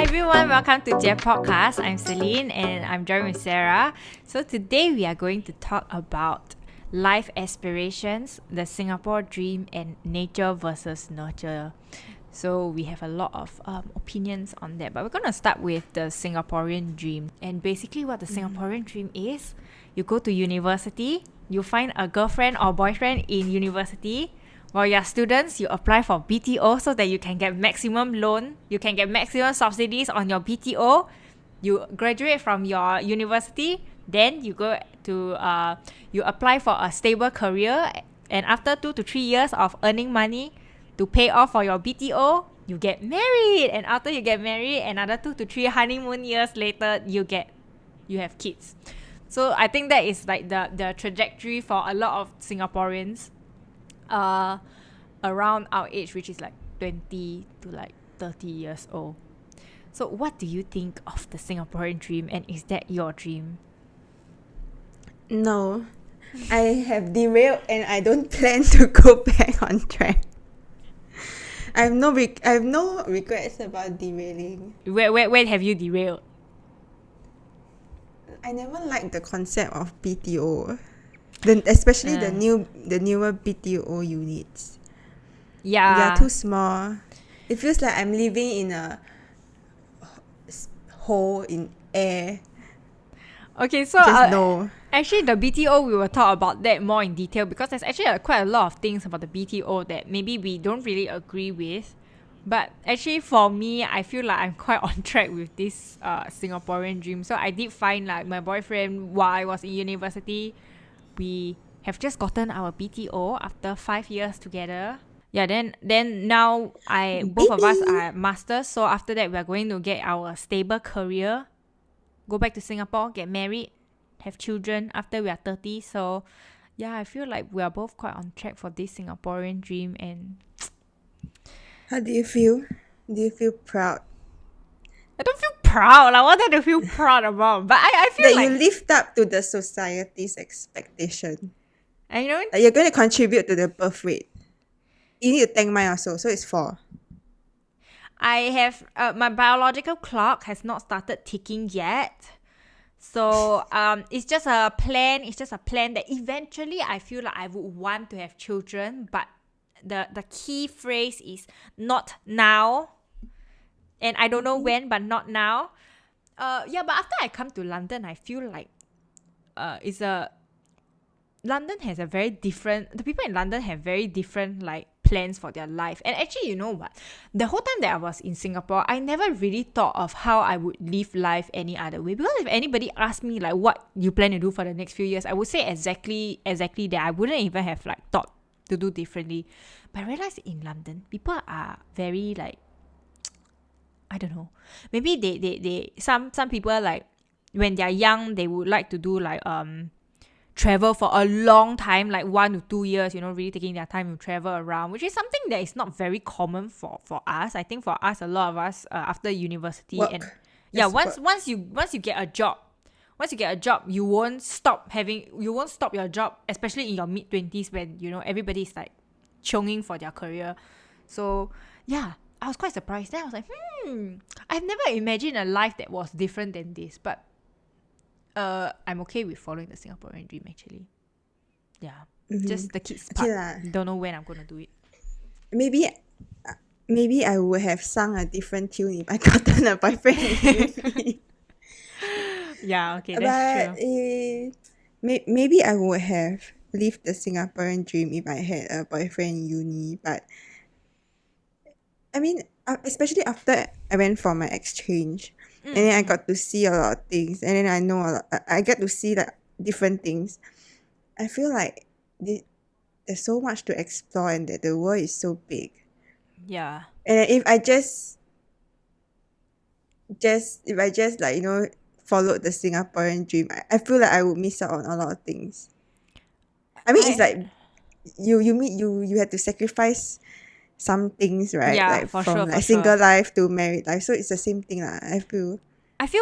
everyone, welcome to J Podcast. I'm Celine and I'm joined with Sarah. So today we are going to talk about life aspirations, the Singapore dream, and nature versus nurture. So we have a lot of opinions on that, but we're going to start with the Singaporean dream. And basically what the Singaporean dream is, you go to university, you find a girlfriend or boyfriend in university. While you're students, you apply for BTO so that you can get maximum loan, you can get maximum subsidies on your BTO. You graduate from your university, then you go to you apply for a stable career, and after 2 to 3 years of earning money to pay off for your BTO, you get married, and after you get married, another 2 to 3 honeymoon years later, you have kids. So I think that is like the trajectory for a lot of Singaporeans around our age, which is like 20 to like 30 years old. So what do you think of the Singaporean dream, and is that your dream? No, I have derailed and I don't plan to go back on track. I have no regrets about derailing. Where have you derailed? I never liked the concept of BTO. Especially the newer BTO units. Yeah. They are too small. It feels like I'm living in a hole in air. Okay, so actually the BTO, we will talk about that more in detail, because there's actually quite a lot of things about the BTO that maybe we don't really agree with. But actually for me, I feel like I'm quite on track with this Singaporean dream. So I did find like my boyfriend while I was in university. We have just gotten our BTO after 5 years together. Yeah, then now both of us are masters. So after that, we are going to get our stable career, go back to Singapore, get married, have children after we are 30. So yeah, I feel like we are both quite on track for this Singaporean dream. And how do you feel? Do you feel proud? I don't feel proud. Like, what do I feel proud about? But I feel that like you lived up to the society's expectation. I know. Like you're going to contribute to the birth rate. You need to thank mine also. So it's 4. I have my biological clock has not started ticking yet. So it's just a plan. It's just a plan that eventually I feel like I would want to have children. But the key phrase is not now. And I don't know when, but not now. But after I come to London, I feel like London has a very different. The people in London have very different like plans for their life. And actually, you know what? The whole time that I was in Singapore, I never really thought of how I would live life any other way. Because if anybody asked me like what you plan to do for the next few years, I would say exactly that. I wouldn't even have like thought to do differently. But I realized in London, people are very like, I don't know. Maybe they some people like when they're young, they would like to do like travel for a long time, like 1 to 2 years, really taking their time to travel around, which is something that is not very common for us. I think for us, a lot of us after university work. And yeah, once you get a job, you won't stop your job, especially in your mid-20s when everybody is like chonging for their career. So yeah, I was quite surprised. Then I was like, I've never imagined a life that was different than this. But I'm okay with following the Singaporean dream actually. Yeah. Just the kids part. Don't know when I'm gonna do it. Maybe I would have sung a different tune if I gotten a boyfriend in uni. Yeah, okay, that's true. Maybe I would have lived the Singaporean dream if I had a boyfriend in uni. But I mean, especially after I went for my exchange, and then I got to see a lot of things, and then I get to see like different things. I feel like there's so much to explore, and that the world is so big. Yeah. And if I just like followed the Singaporean dream, I feel like I would miss out on a lot of things. I mean, it's like you had to sacrifice some things, right? Yeah, like for from sure, like for single sure. life to married life. So it's the same thing lah. I feel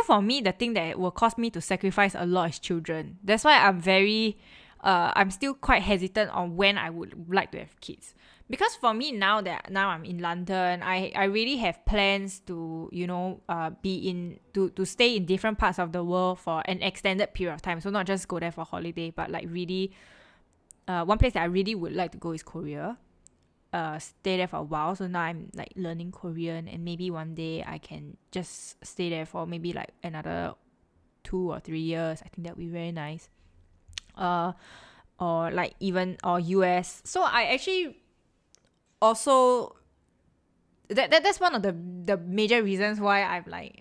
for me, the thing that will cause me to sacrifice a lot is children. That's why I'm still quite hesitant on when I would like to have kids. because for me now I'm in London, I really have plans to, be in to stay in different parts of the world for an extended period of time. So not just go there for holiday, but like really, one place that I really would like to go is Korea. Stay there for a while. So now I'm like learning Korean, and maybe one day I can just stay there for maybe like another 2 or 3 years. I think that would be very nice. Or like even or US. So I actually also that's one of the major reasons why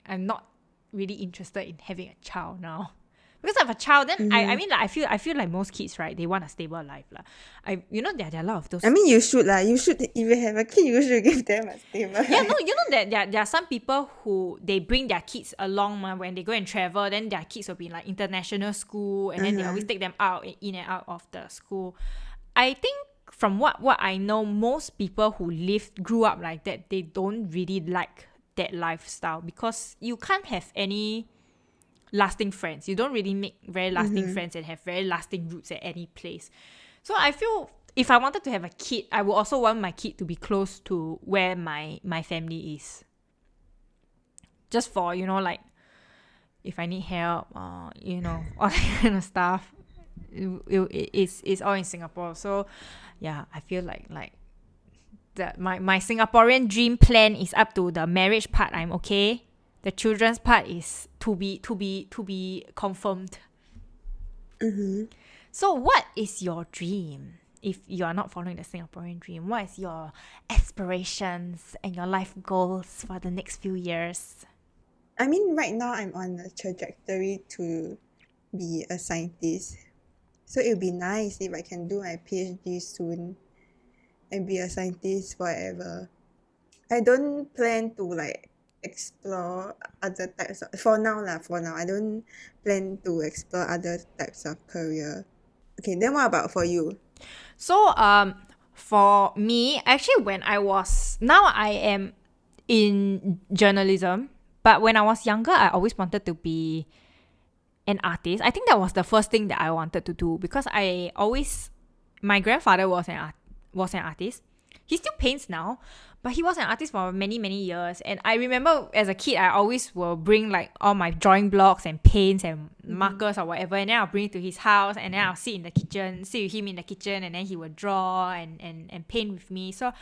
I'm not really interested in having a child now. Because I have a child, then I mean like I feel like most kids, right, they want a stable life lah. There are a lot of those. I mean, you should lah. You should, if you have a kid, you should give them a stable life. Yeah, no, that there are some people who they bring their kids along when they go and travel. Then their kids will be like international school, and then they always take them out in and out of the school. I think from what I know, most people who grew up like that, they don't really like that lifestyle, because you can't have any lasting friends. You don't really make very lasting friends and have very lasting roots at any place. So I feel if I wanted to have a kid, I would also want my kid to be close to where my family is. Just for, like if I need help, all that kind of stuff. It's all in Singapore. So yeah, I feel like that my Singaporean dream plan is up to the marriage part. I'm okay. The children's part is to be confirmed. So what is your dream? If you are not following the Singaporean dream, what is your aspirations and your life goals for the next few years? I mean, right now I'm on a trajectory to be a scientist. So it would be nice if I can do my PhD soon and be a scientist forever. I don't plan to like explore other types of, for now I don't plan to explore other types of career. Okay, then what about for you? So for me, actually now I am in journalism, but when I was younger, I always wanted to be an artist. I think that was the first thing that I wanted to do, because my grandfather was an artist. He still paints now, but he was an artist for many, many years. And I remember as a kid, I always will bring like all my drawing blocks and paints and markers or whatever, and then I'll bring it to his house, and then I'll sit with him in the kitchen, and then he would draw and paint with me. So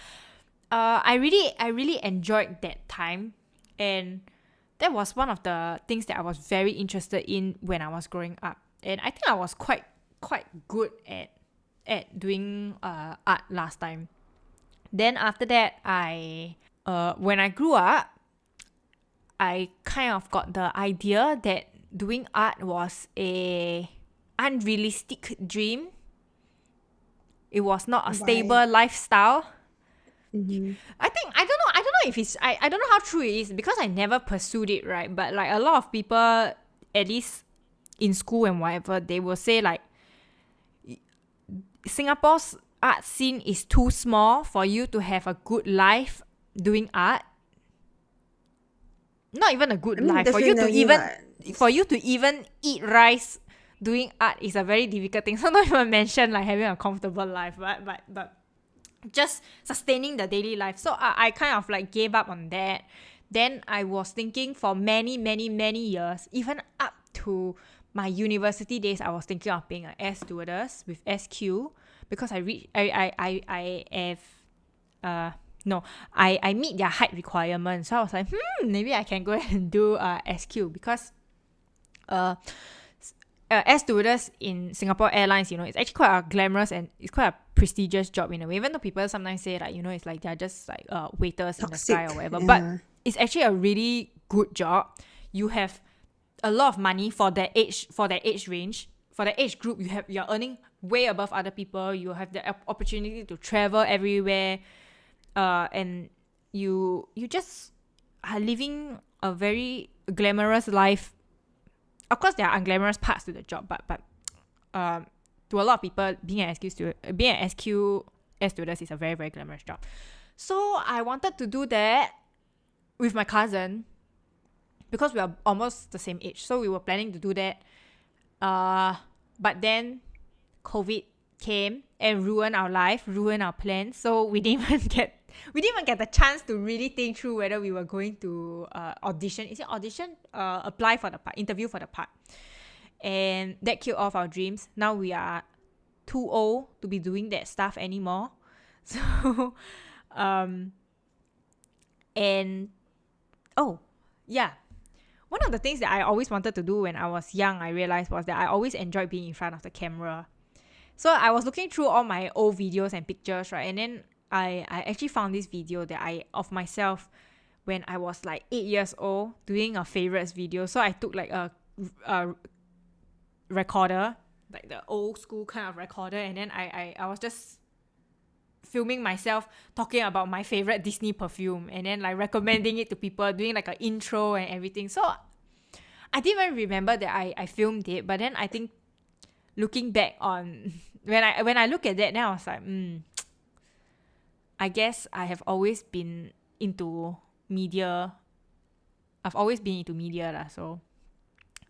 I really enjoyed that time, and that was one of the things that I was very interested in when I was growing up. And I think I was quite good at doing art last time. Then after that, when I grew up, I kind of got the idea that doing art was a unrealistic dream. It was not a stable lifestyle. I don't know if it's I don't know how true it is, because I never pursued it, right? But like a lot of people, at least in school and whatever, they will say like Singapore's art scene is too small for you to have a good life doing art. Not even a good life. For you to even eat rice doing art is a very difficult thing. So not even mention like having a comfortable life, but just sustaining the daily life. So I kind of like gave up on that. Then I was thinking for many, many, many years, even up to my university days, I was thinking of being an air stewardess with SQ, because I meet their height requirements. So I was like, maybe I can go and do SQ, because air stewardess in Singapore Airlines, it's actually quite a glamorous and it's quite a prestigious job in a way. Even though people sometimes say like, it's like they're just like waiters in the sky or whatever, but it's actually a really good job. You have a lot of money for that age range, for the age group. You're earning way above other people. You have the opportunity to travel everywhere, and you just are living a very glamorous life. Of course, there are unglamorous parts to the job, but to a lot of people, being an SQ air stewardess is a very, very glamorous job. So I wanted to do that with my cousin, because we are almost the same age. So we were planning to do that. But then COVID came and ruined our life, ruined our plans. So we didn't even get the chance to really think through whether we were going to audition. Is it audition? Apply for the part, interview for the part. And that killed off our dreams. Now we are too old to be doing that stuff anymore. So, and oh, yeah. One of the things that I always wanted to do when I was young, I realized, was that I always enjoyed being in front of the camera. So I was looking through all my old videos and pictures, right? And then I actually found this video of myself when I was like 8 years old doing a favorites video. So I took like a recorder, like the old school kind of recorder, and then I was just filming myself talking about my favorite Disney perfume and then like recommending it to people, doing like an intro and everything. So I didn't even remember that I filmed it, but then I think looking back on when I look at that, then I was like, I guess I have always been into media. I've always been into media lah. So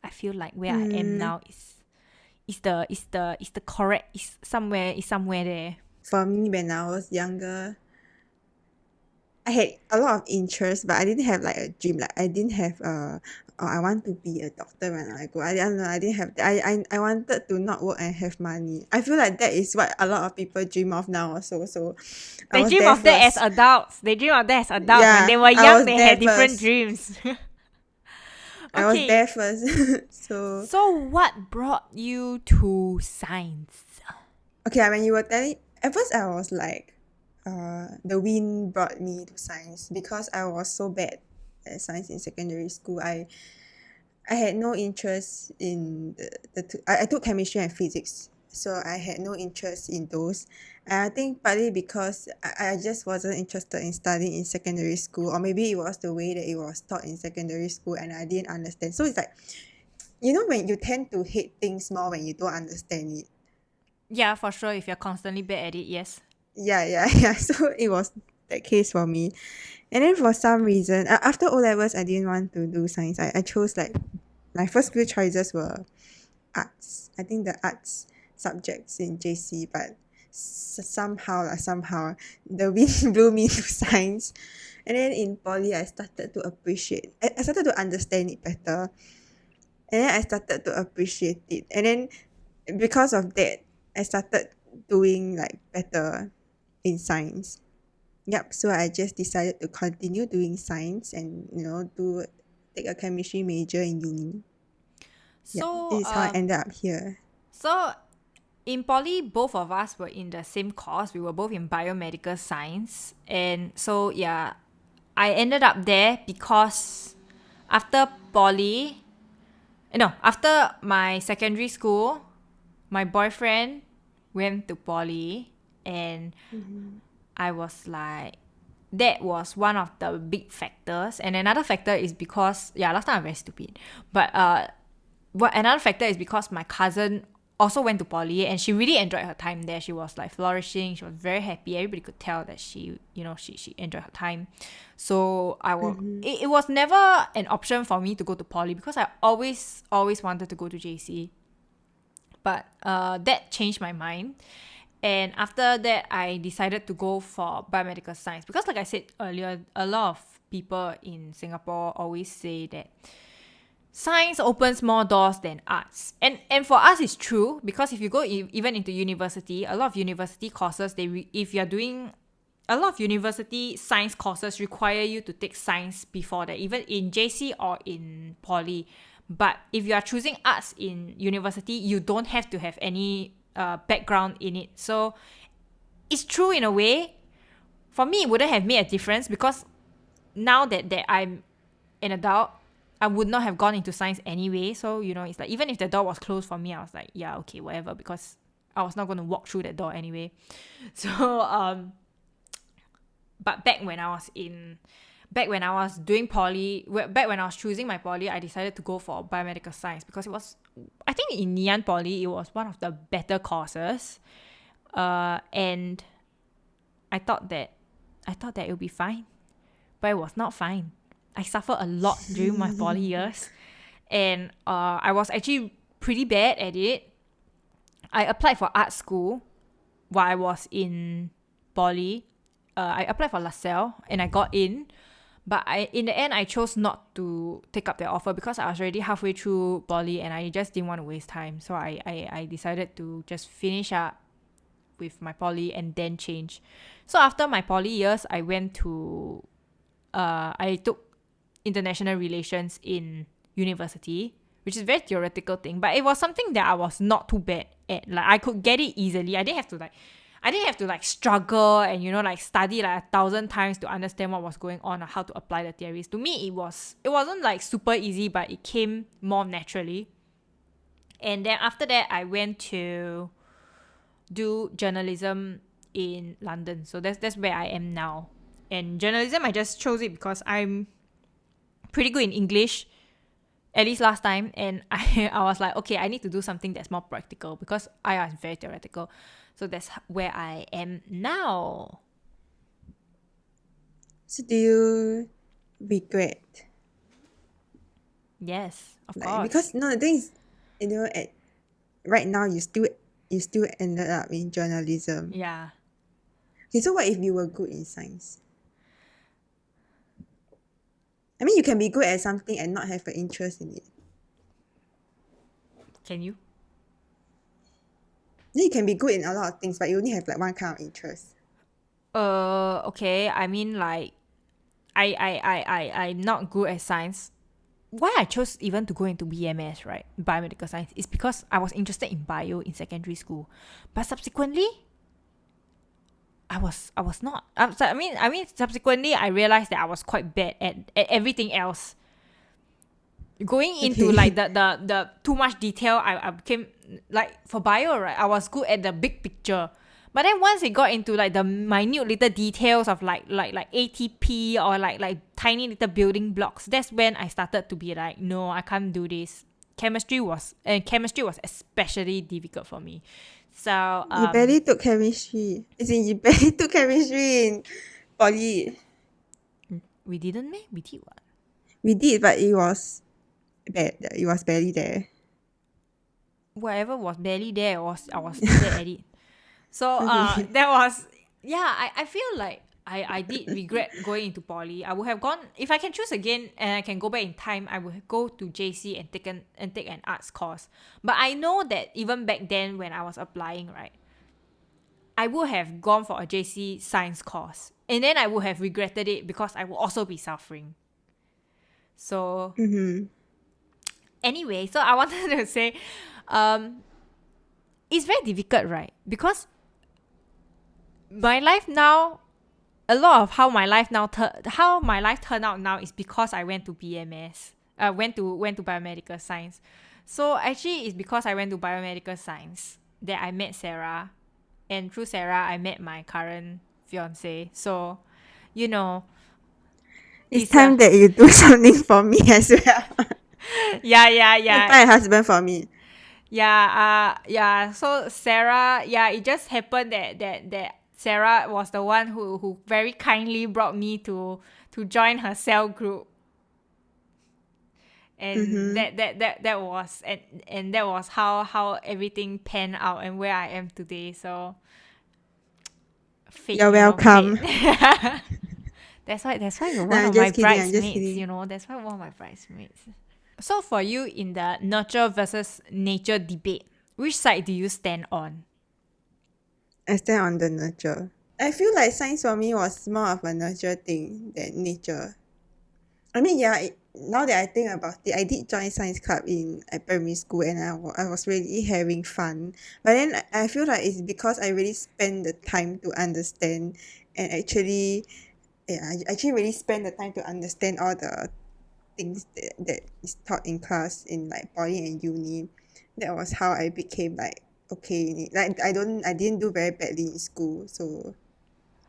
I feel like where I am now is the correct, is somewhere there. For me, when I was younger, I had a lot of interest, but I didn't have like a dream. Like I didn't have I want to be a doctor when I go. I don't know. I didn't have. I wanted to not work and have money. I feel like that is what a lot of people dream of now also. So They dream of that as adults. They dream of that as adults. Yeah, when they were I young, was they there had different first. dreams. I was there first. So what brought you to science? Okay, when you were telling, at first I was like, the wind brought me to science because I was so bad at science in secondary school. I had no interest in I took chemistry and physics, so I had no interest in those. And I think partly because I just wasn't interested in studying in secondary school, or maybe it was the way that it was taught in secondary school and I didn't understand. So it's like, when you tend to hate things more when you don't understand it. Yeah, for sure. If you're constantly bad at it, yes. Yeah. So it was that case for me. And then for some reason, after O-levels, I didn't want to do science. I chose like, my first few choices were arts. I think the arts subjects in JC, but somehow the wind blew me to science. And then in poly, I started to appreciate, I started to understand it better. And then I started to appreciate it. And then because of that, I started doing like better in science. Yep, so I just decided to continue doing science and take a chemistry major in uni. So This is how I ended up here. So in poly, both of us were in the same course. We were both in Biomedical Science. And so yeah, I ended up there because after my secondary school, my boyfriend went to poly, and I was like, that was one of the big factors. And another factor is because, last time I'm very stupid, but another factor is because my cousin also went to poly and she really enjoyed her time there. She was like flourishing. She was very happy. Everybody could tell that she enjoyed her time. So it was never an option for me to go to poly because I always wanted to go to JC. But that changed my mind. And after that, I decided to go for biomedical science because, like I said earlier, a lot of people in Singapore always say that science opens more doors than arts. And for us, it's true because if you go even into university, a lot of university courses, if you're doing a lot of university science courses require you to take science before that, even in JC or in poly. But if you are choosing arts in university, you don't have to have any background in it. So it's true in a way. For me, it wouldn't have made a difference because now that I'm an adult, I would not have gone into science anyway. So, it's like even if the door was closed for me, I was like, yeah, okay, whatever, because I was not going to walk through that door anyway. So, but back when I was doing poly, back when I was choosing my poly, I decided to go for biomedical science because it was, I think in Ngee Ann Poly, it was one of the better courses. And I thought that it would be fine, but it was not fine. I suffered a lot during my poly years, and I was actually pretty bad at it. I applied for art school while I was in poly. I applied for LaSalle and I got in. But in the end, I chose not to take up their offer because I was already halfway through poly and I just didn't want to waste time. So I decided to just finish up with my poly and then change. So after my poly years, I went to I took international relations in university, which is a very theoretical thing, but it was something that I was not too bad at. Like I could get it easily. I didn't have to like struggle and like study like 1,000 times to understand what was going on or how to apply the theories. To me, it wasn't like super easy, but it came more naturally. And then after that, I went to do journalism in London. So that's where I am now. And journalism, I just chose it because I'm pretty good in English, at least last time. And I was like, okay, I need to do something that's more practical because I was very theoretical. So that's where I am now. So do you regret? Yes, of Like, course. because no, the thing is, at right now you still ended up in journalism. Yeah. Okay, so what if you were good in science? I mean, you can be good at something and not have an interest in it. Can you? Then you can be good in a lot of things, but you only have like one kind of interest. Okay. I mean, like, I'm not good at science. Why I chose even to go into BMS, right? Biomedical Science, is because I was interested in bio in secondary school. But subsequently, I was not. I mean, subsequently, I realized that I was quite bad at everything else. Going into Okay. like the too much detail, I became like for bio, right? I was good at the big picture. But then once it got into like the minute little details of like ATP or like tiny little building blocks, that's when I started to be like, no, I can't do this. Chemistry was especially difficult for me. So You barely took chemistry. As in, you barely took chemistry in poly. we didn't make we did what? We did, but it was bad. It was barely there. Whatever was barely there I was still there at it. So Okay. that was I feel like I did regret going into poly. I would have gone if I can choose again and I can go back in time, I would go to JC and take an arts course. But I know that even back then when I was applying, right, I would have gone for a JC science course. And then I would have regretted it because I would also be suffering. So Mm-hmm. anyway, so I wanted to say it's very difficult, right? Because my life now, a lot of how my life turned out now is because I went to BMS. Went to Biomedical Science. So actually, it's because I went to Biomedical Science that I met Sarah, and through Sarah, I met my current fiance. So, It's it's time that you do something for me as well. yeah. Find a husband for me. So Sarah, it just happened that Sarah was the one who very kindly brought me to join her cell group. And that was and that was how everything panned out and where I am today. So fate, You're welcome. fate. That's why you're one I'm of my just kidding. I'm just bridesmaids, kidding. that's why one of my bridesmaids. So for you in the nurture versus nature debate, which side do you stand on? I stand on the nurture. I feel like science for me was more of a nurture thing than nature. I mean, now that I think about it, I did join science club in primary school and I was really having fun. But then I feel like it's because I really spend the time to understand and I actually really spend the time to understand all the things that is taught in class in like poly and uni. That was how I became like okay in it. Like I didn't do very badly in school, so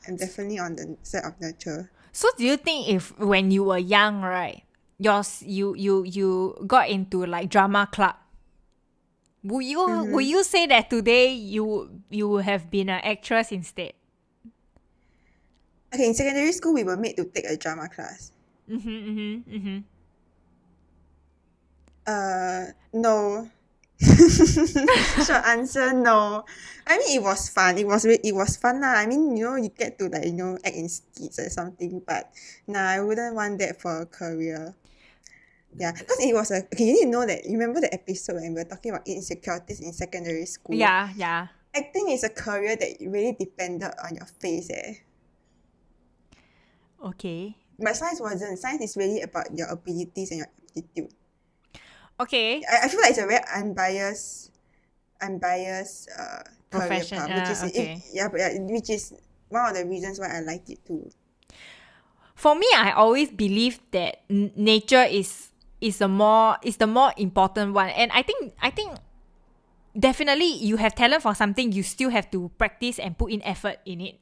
I'm definitely on the side of nurture. So do you think if when you were young, right, you got into like drama club, would you say that today you would have been an actress instead? Okay, in secondary school we were made to take a drama class. Mm-hmm, mm-hmm, mm-hmm. No. Short answer, no. I mean, it was fun. It was fun lah. I mean, you get to like act in skits or something. But nah, I wouldn't want that for a career. Yeah, because it was okay. You need to know that. You remember the episode when we were talking about insecurities in secondary school? Yeah, yeah. Acting is a career that really depended on your face. Okay. But science wasn't. Science is really about your abilities and your aptitude. Okay. I feel like it's a very unbiased career Profession. path, which is Okay. which is one of the reasons why I liked it too. For me, I always believe that nature is the more important one, and I think definitely you have talent for something, you still have to practice and put in effort in it.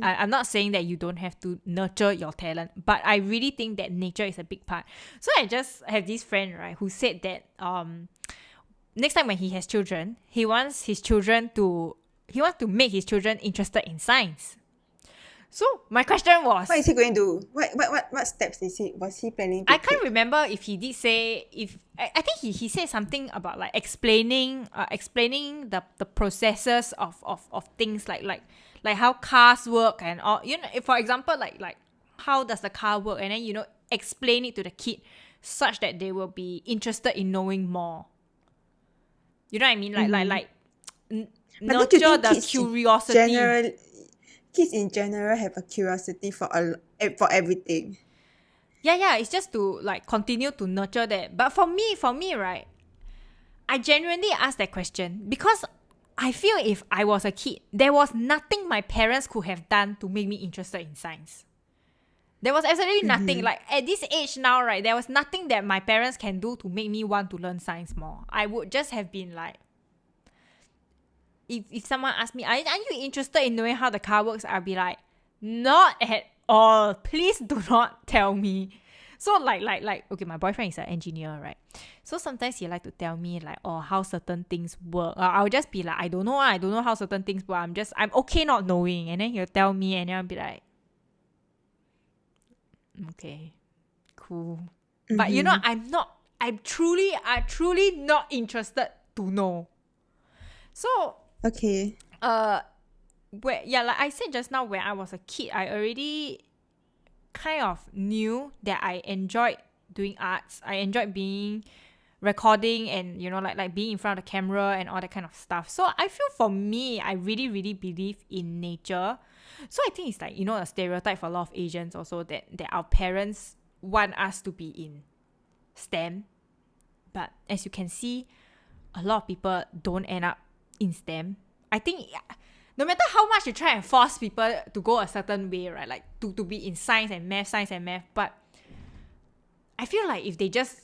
I'm not saying that you don't have to nurture your talent, but I really think that nature is a big part. So I just have this friend, right, who said that next time when he has children, he wants to make his children interested in science. So my question was, What is he going to do? What steps was he planning to I can't take? remember if he did say, if I think he said something about like explaining the processes of things like how cars work and all, if, for example, like how does the car work, and then explain it to the kid such that they will be interested in knowing more. You know what I mean? But don't you Nurture think the curiosity. kids in general have a curiosity for everything? Yeah, it's just to like continue to nurture that. But for me, right, I genuinely asked that question because I feel if I was a kid, there was nothing my parents could have done to make me interested in science. There was absolutely nothing. Like at this age now, right, there was nothing that my parents can do to make me want to learn science more. I would just have been like, if someone asked me, are you interested in knowing how the car works? I'll be like, not at all. Please do not tell me. So like okay, my boyfriend is an engineer, right? So sometimes he like to tell me like, oh, how certain things work. I'll just be like, I don't know how certain things work. I'm okay not knowing. And then he'll tell me, and then I'll be like, okay, cool. But I'm truly not interested to know. So Okay. like I said just now, when I was a kid, I already kind of knew that I enjoyed doing arts. I enjoyed being recording and like being in front of the camera and all that kind of stuff. So I feel for me, I really really believe in nature. So I think it's like a stereotype for a lot of Asians also, that our parents want us to be in STEM, but as you can see, a lot of people don't end up in STEM. I think no matter how much you try and force people to go a certain way, right, like to be in science and math, but I feel like if they just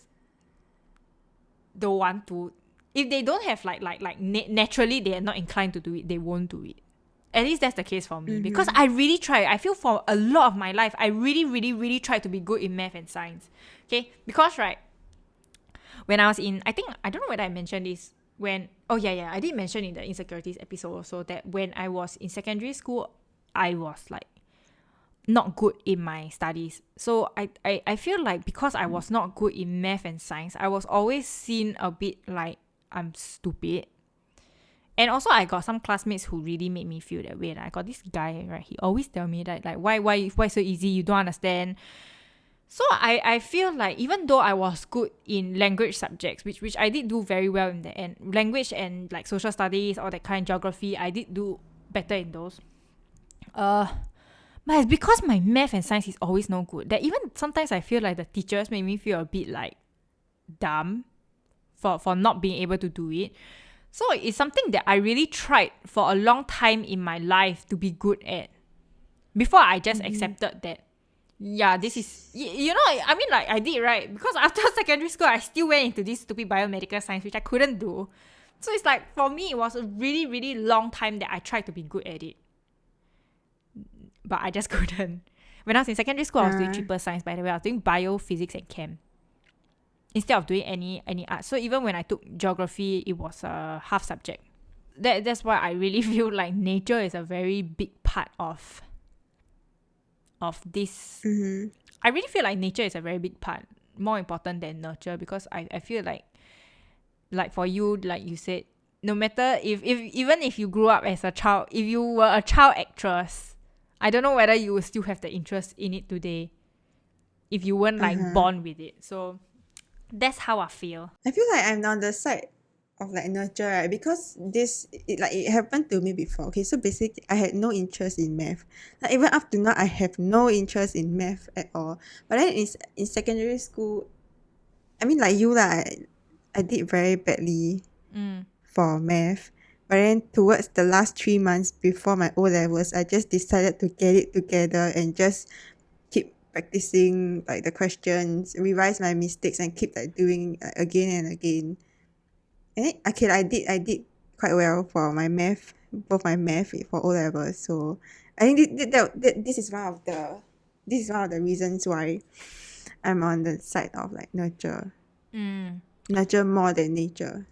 don't want to, if they don't have naturally they are not inclined to do it, they won't do it. At least that's the case for me, because I really try. I feel for a lot of my life, I really really really tried to be good in math and science. Okay, because right, when I was in, I think, I don't know whether I mentioned this, I did mention in the insecurities episode also, that when I was in secondary school, I was like not good in my studies. So I feel like because I was not good in math and science, I was always seen a bit like I'm stupid. And also I got some classmates who really made me feel that way. Like I got this guy, right, he always tell me that like, why so easy, you don't understand. So I feel like even though I was good in language subjects, which I did do very well in the end, language and like social studies, all that kind, geography, I did do better in those. But it's because my math and science is always no good, that even sometimes I feel like the teachers make me feel a bit like dumb for not being able to do it. So it's something that I really tried for a long time in my life to be good at, before I just accepted that, yeah, this is, I mean, like I did, right? Because after secondary school, I still went into this stupid biomedical science, which I couldn't do. So it's like, for me, it was a really, really long time that I tried to be good at it, but I just couldn't. When I was in secondary school, I was doing triple science, by the way. I was doing bio, physics, and chem, instead of doing any art. So even when I took geography, it was a half subject. That's why I really feel like nature is a very big part of this. I really feel like nature is a very big part, more important than nurture, because I feel like like for you, like you said, no matter if even if you grew up as a child, if you were a child actress, I don't know whether you will still have the interest in it today if you weren't like Uh-huh. born with it. So that's how I feel. I feel like I'm on the side of like nurture, right? Because it happened to me before. Okay, so basically I had no interest in math. Like even up to now I have no interest in math at all. But then in secondary school, I mean like you lah, I did very badly for math. But then towards the last 3 months before my O levels, I just decided to get it together and just keep practicing like the questions, revise my mistakes, and keep like doing again and again. And okay, I did quite well for my math, both my math for O levels. So I think this is one of the reasons why I'm on the side of like nurture more than nature.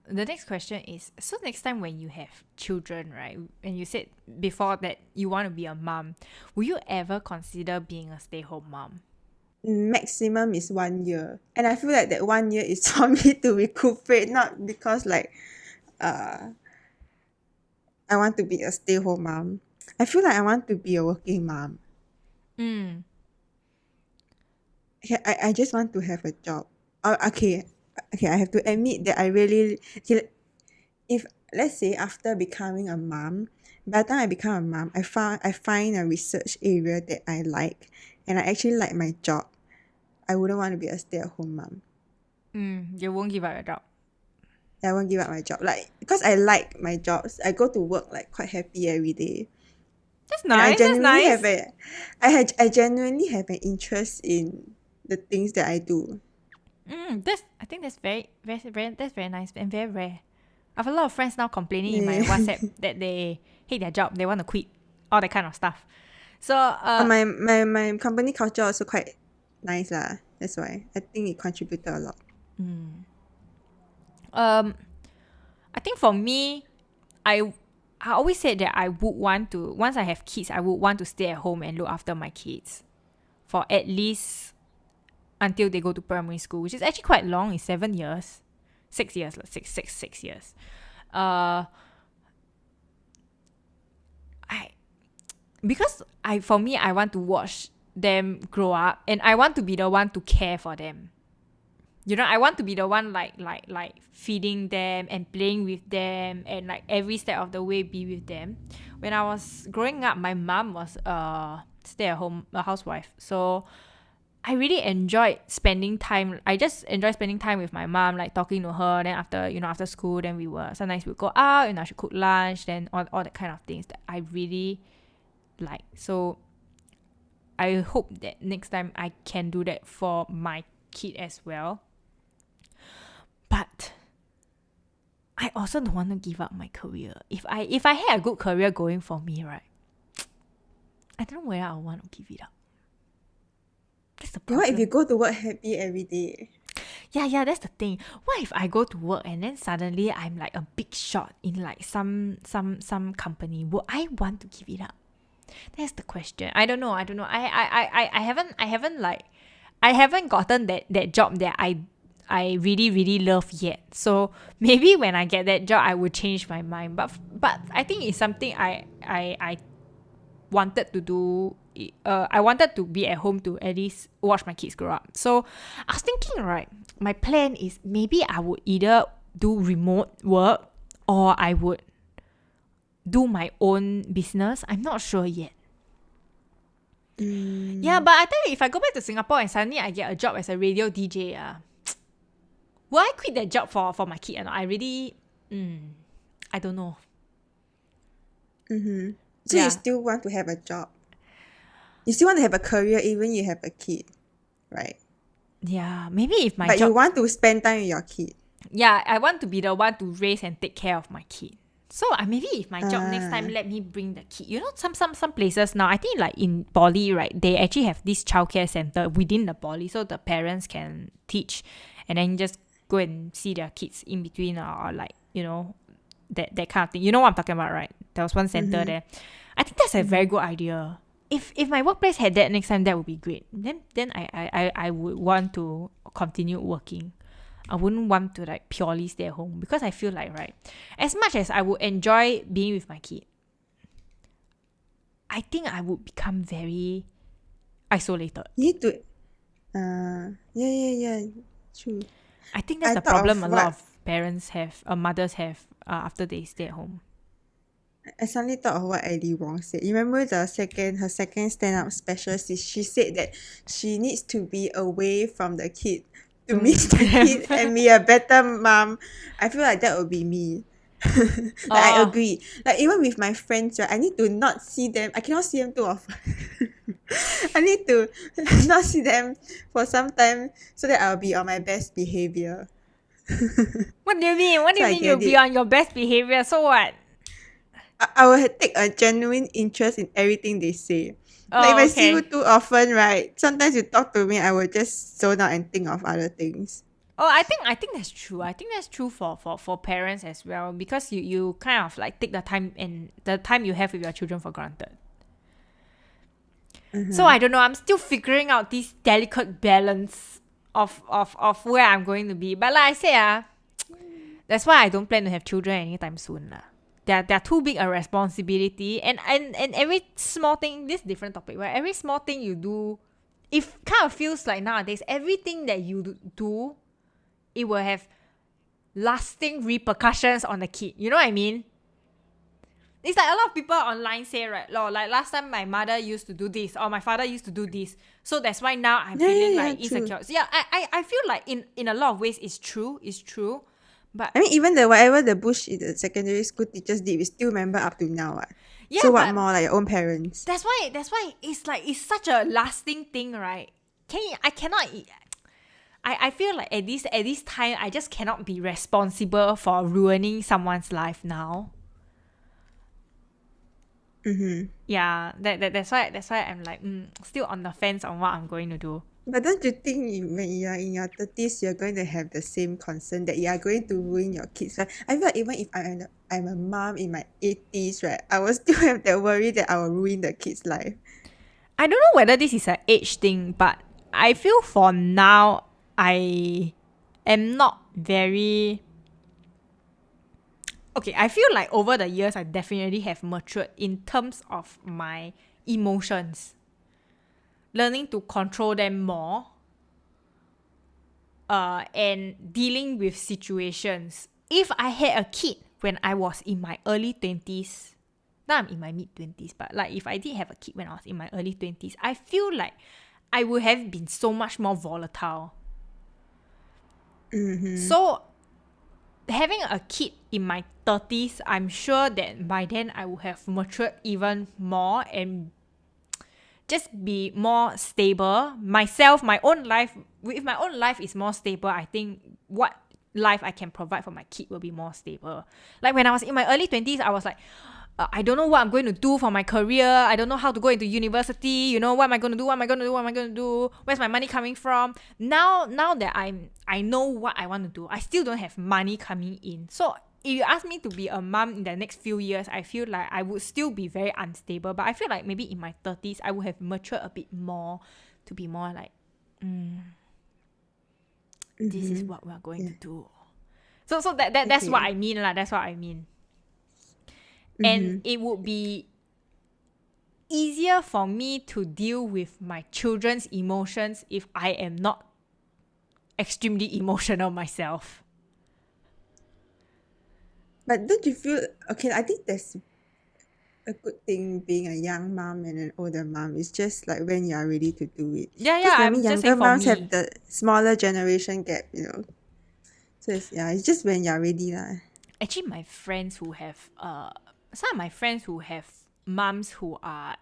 The next question is, so next time when you have children, right, and you said before that you want to be a mom, will you ever consider being a stay-home mom? Maximum is 1 year, and I feel like that 1 year is for me to recuperate, not because like uh I want to be a stay-home mom. I feel like I want to be a working mom. I just want to have a job. Okay, I have to admit that I really okay, if let's say after becoming a mom, by the time I become a mom, I find a research area that I like, and I actually like my job. I wouldn't want to be a stay-at-home mom. You won't give up your job. I won't give up my job, like because I like my jobs. I go to work like quite happy every day, That's and I nice. That's genuinely nice. have I genuinely have an interest in the things that I do. I think that's very nice and very rare. I have a lot of friends now complaining in my Yeah. WhatsApp that they hate their job, they want to quit, all that kind of stuff. So My company culture also quite nice lah. That's why I think it contributed a lot. I think for me, I always said that I would want to, once I have kids, I would want to stay at home and look after my kids for at least until they go to primary school, which is actually quite long. It's 7 years, 6 years, 6 years. I because for me, I want to watch them grow up, and I want to be the one to care for them. You know, I want to be the one like feeding them and playing with them, and like every step of the way be with them. When I was growing up, my mom was a stay-at-home housewife, so I really enjoyed spending time. I just enjoy spending time with my mom, like talking to her. Then after school, then sometimes we go out and I should cook lunch, then all that kind of things that I really like. So I hope that next time I can do that for my kid as well. But I also don't want to give up my career. If I had a good career going for me, right, I don't know whether I want to give it up. That's the problem. What if you go to work happy every day? Yeah, that's the thing. What if I go to work and then suddenly I'm like a big shot in like some company? Would I want to give it up? That's the question. I don't know. I haven't gotten that job that I really, really love yet. So maybe when I get that job, I will change my mind. But I think it's something I wanted to do. I wanted to be at home to at least watch my kids grow up. So I was thinking, right, my plan is maybe I would either do remote work or I would do my own business. I'm not sure yet. Yeah, but I tell you, if I go back to Singapore and suddenly I get a job as a radio DJ, will I quit that job for my kid or not? I really, I don't know. So you still want to have a job? You still want to have a career even you have a kid, right? Yeah, maybe if my But job... you want to spend time with your kid. Yeah, I want to be the one to raise and take care of my kid. So maybe if my job next time let me bring the kid. You know, some places now, I think like in Poly, right, they actually have this childcare center within the Poly, so the parents can teach and then just go and see their kids in between, or like, you know, that kind of thing. You know what I'm talking about, right? There was one center there. I think that's a very good idea. If my workplace had that next time, that would be great. Then I would want to continue working. I wouldn't want to like purely stay at home, because I feel like, right, as much as I would enjoy being with my kid, I think I would become very isolated. You need to, yeah, true. I think that's I the thought problem of a lot what of parents have, mothers have, after they stay at home. I suddenly thought of what Eddie Wong said. You remember her second stand-up special? She said that she needs to be away from the kid to miss the kid and be a better mom. I feel like that would be me. Like I agree. Like even with my friends, right, I need to not see them. I cannot see them too often. I need to not see them for some time so that I'll be on my best behavior. What do you mean? What do So you I mean you'll get be it. on your best behavior? So what? I will take a genuine interest in everything they say. Like if Oh, I see you okay. too often, right? Sometimes you talk to me, I will just zone out and think of other things. Oh, I think that's true. I think that's true for parents as well, because you kind of like take the time and the time you have with your children for granted. So I don't know. I'm still figuring out this delicate balance of where I'm going to be. But like I said, that's why I don't plan to have children anytime soon. They're too big a responsibility, and every small thing, this different topic, right? Every small thing you do, it kind of feels like nowadays everything that you do, it will have lasting repercussions on the kid. You know what I mean? It's like a lot of people online say, right, like last time my mother used to do this or my father used to do this. So that's why now I'm feeling like True. insecure. So yeah, I feel like in a lot of ways it's true. But I mean, even the whatever the bullshit the secondary school teachers did, we still remember up to now. What? yeah, So what but more like your own parents? that's why it's like it's such a lasting thing, right? I cannot I feel like at this time I just cannot be responsible for ruining someone's life now. Yeah, that's why I'm like still on the fence on what I'm going to do. But don't you think when you are in your 30s, you're going to have the same concern that you are going to ruin your kids' life? I feel like even if I'm a mom in my 80s, right, I will still have that worry that I will ruin the kid's life. I don't know whether this is an age thing, but I feel for now I am not very okay. I feel like over the years I definitely have matured in terms of my emotions, learning to control them more, and dealing with situations. If I had a kid when I was in my early 20s, now I'm in my mid 20s, but like if I did have a kid when I was in my early 20s, I feel like I would have been so much more volatile. So having a kid in my 30s, I'm sure that by then I would have matured even more and just be more stable. Myself, my own life, if my own life is more stable, I think what life I can provide for my kid will be more stable. Like when I was in my early 20s, I was like, I don't know what I'm going to do for my career. I don't know how to go into university. You know, what am I going to do? What am I going to do? What am I going to do? Where's my money coming from? Now that I know what I want to do, I still don't have money coming in. So if you ask me to be a mom in the next few years, I feel like I would still be very unstable. But I feel like maybe in my 30s, I would have matured a bit more to be more like, this is what we're going to do. So that's what I mean lah. That's what I mean. And it would be easier for me to deal with my children's emotions if I am not extremely emotional myself. But don't you feel okay? I think that's a good thing being a young mom and an older mom. It's just like when you are ready to do it. Yeah, Because I I'm mean, just younger saying for moms me. have the smaller generation gap, you know. So it's just when you're ready lah. Actually, my friends who have some of my friends who have moms who are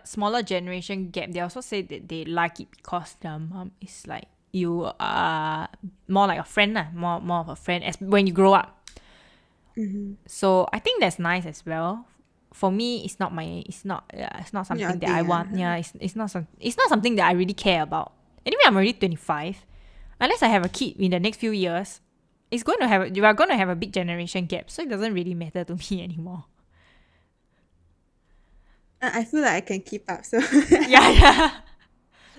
smaller generation gap, they also say that they like it because their mom is like, you are more like a friend lah, more of a friend as when you grow up. So I think that's nice as well. For me, it's not something that I want. It's not something that I really care about. Anyway, I'm already 25. Unless I have a kid in the next few years, we are going to have a big generation gap, so it doesn't really matter to me anymore. I feel like I can keep up. So yeah.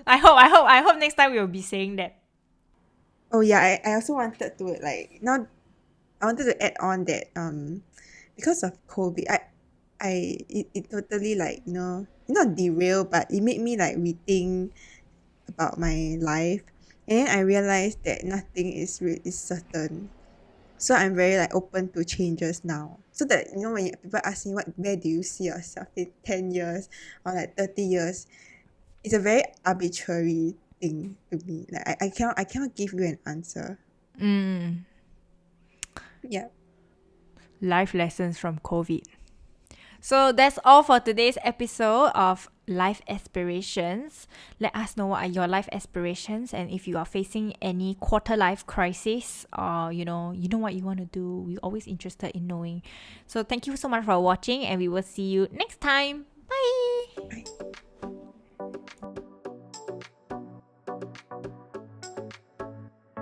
I hope next time we'll be saying that. Oh yeah, I also wanted to like now I wanted to add on that because of COVID it totally like not derail but it made me like rethink about my life, and then I realized that nothing is certain. So I'm very like open to changes now. So that when people ask me where do you see yourself in 10 years or like 30 years, it's a very arbitrary thing to me. Like I cannot give you an answer. Mm, Yeah. life lessons from COVID. So that's all for today's episode of Life Aspirations. Let us know what are your life aspirations, and if you are facing any quarter life crisis, or you know what you want to do. We're always interested in knowing. So thank you so much for watching, and we will see you next time. Bye.